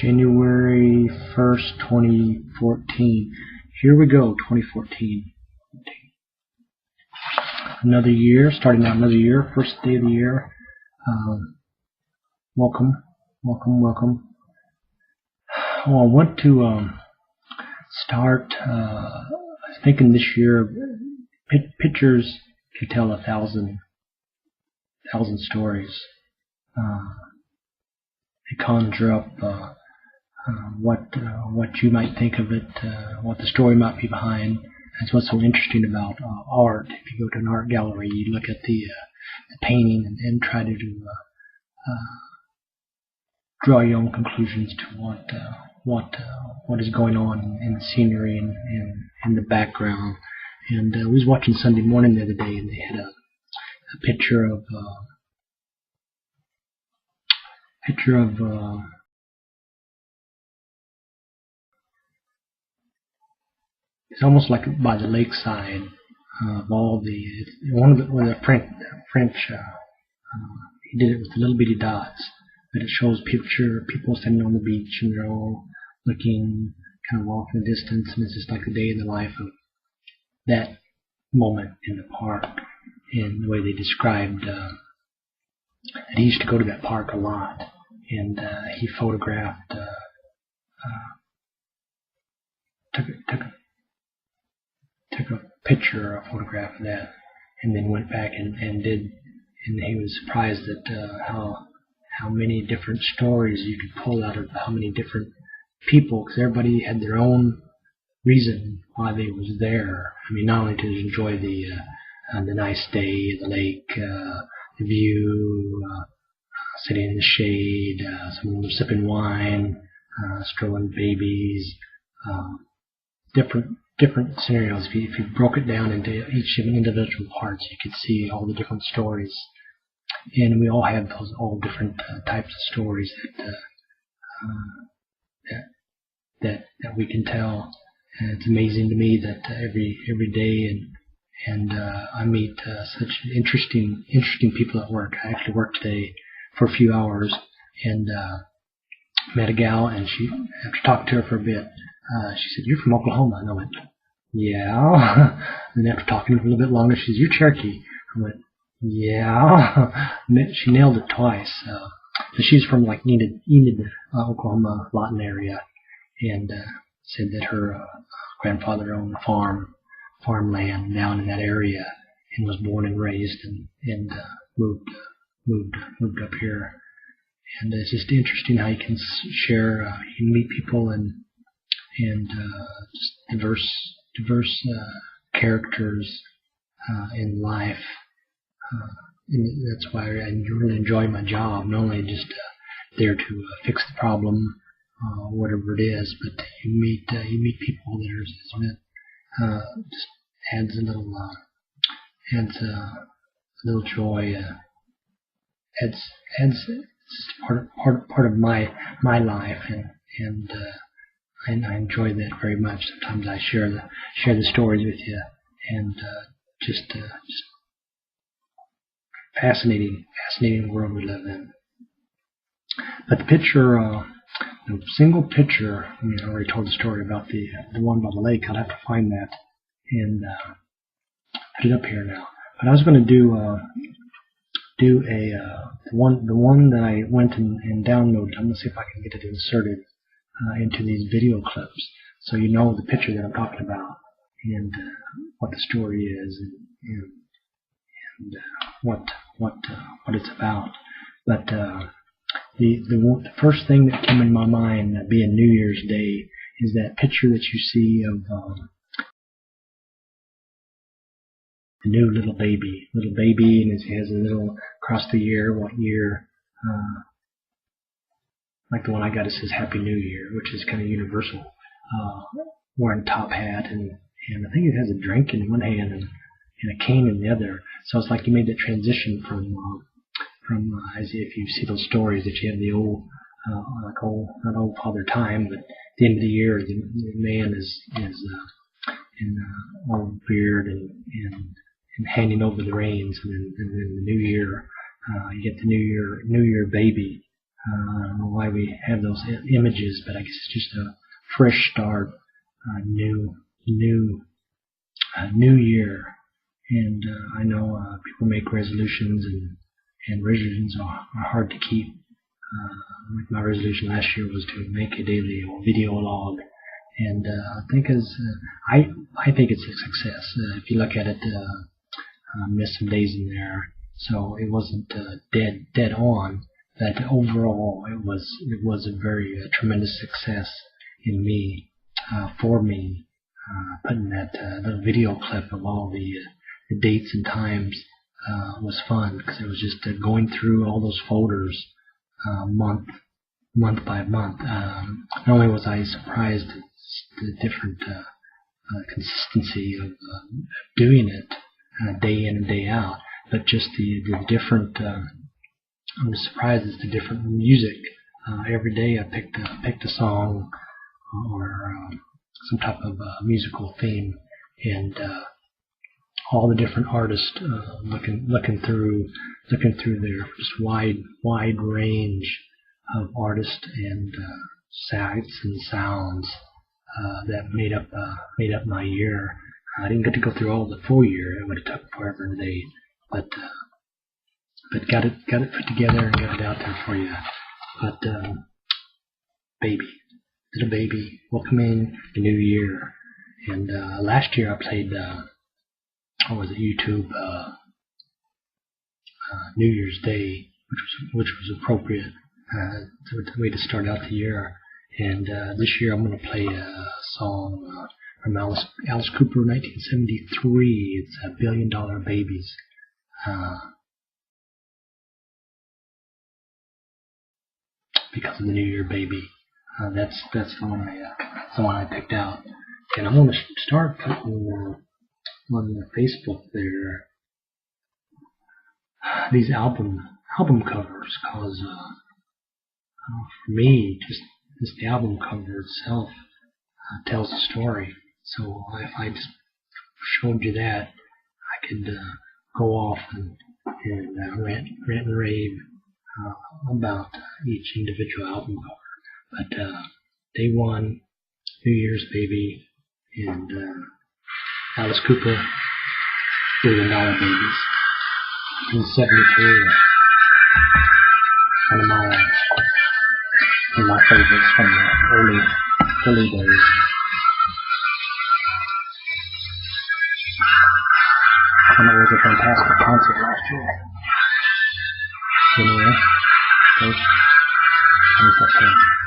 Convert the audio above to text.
January 1st, 2014. Here we go, 2014. Another year, starting out another year, first day of the year. Welcome. Well, I want to start, I was thinking this year, pictures can tell 1,000 stories. They conjure up what you might think of it, what the story might be behind. That's what's so interesting about art. If you go to an art gallery, you look at the painting and try to draw your own conclusions to what is going on in the scenery and in the background. And I was watching Sunday Morning the other day, and they had a picture of it's almost like by the lakeside of all the one of the French he did it with little bitty dots, but it shows people standing on the beach and they're all looking kind of off in the distance, and it's just like a day in the life of that moment in the park. And the way they described that he used to go to that park a lot, and he photographed, took a picture, a photograph of that, and then went back and did, and he was surprised at how many different stories you could pull out of how many different people, because everybody had their own reason why they was there. I mean, not only to enjoy the nice day, the lake, the view, sitting in the shade, some of them sipping wine, strolling babies, different scenarios. If you broke it down into each individual parts, you could see all the different stories. And we all have those all different types of stories that we can tell. And it's amazing to me that every day and I meet such interesting people at work. I actually worked today for a few hours and met a gal, and after talking to her for a bit, she said, "You're from Oklahoma?" And I went, "Yeah." And after talking to her a little bit longer, she said, "You're Cherokee?" I went, "Yeah." She nailed it twice. So she's from like Enid, Oklahoma, Lawton area, and said that her grandfather owned farmland down in that area, and was born and raised and moved up here. And it's just interesting how you can share, you can meet people and just diverse characters in life. And that's why I really enjoy my job. Not only just there to fix the problem, whatever it is, but you meet people. Just adds a little joy. Adds part of my life, and I enjoy that very much. Sometimes I share the stories with you, and just fascinating world we live in. But the picture, the single picture, I mean, I already told the story about the one by the lake. I'll have to find that and put it up here now. But I was going to do the one that I went and downloaded. I'm going to see if I can get it inserted into these video clips, so you know the picture that I'm talking about, and what the story is, and what it's about. But the first thing that came in my mind, being New Year's Day, is that picture that you see of the new little baby, and he has a little across the year, what year, like the one I got, it says Happy New Year, which is kind of universal, wearing a top hat, and I think it has a drink in one hand and a cane in the other. So it's like you made the transition from as if you see those stories that you have the old, not old Father Time, but at the end of the year, the man is in old beard and handing over the reins, and then the new year, you get the new year baby I don't know why we have those images, but I guess it's just a fresh start, new year. And I know people make resolutions, and resolutions are hard to keep. Like my resolution last year was to make a daily video log, and I think it's a success. If you look at it, missed some days in there, so it wasn't dead on. But overall, it was a very tremendous success in me, for me, putting that little video clip of all the dates and times was fun, because it was just going through all those folders month by month. Not only was I surprised at the different consistency of doing it day in and day out, but just the different. I was surprised at the different music. Every day I picked a song or some type of musical theme, and all the different artists looking through their just wide range of artists and sights and sounds that made up my year. I didn't get to go through all the full year. It would have took forever and a day, but got it put together and got it out there for you. But little baby, welcoming the new year. And last year I played YouTube New Year's Day, which was appropriate, the way to start out the year. And this year I'm going to play a song from Alice Cooper, 1973. It's $1 Billion Babies. Because of the New Year baby. That's the one I picked out. And I'm going to start putting on the Facebook there these album covers, because for me, just the album cover itself tells a story. So if I just showed you that, I could go off and rant and rave about each individual album cover. But day one, New Year's Baby, and Alice Cooper, $1 Billion Babies. In 72, one of my favorites from the early days. And it was a fantastic concert last year. Anyway, first, 2015.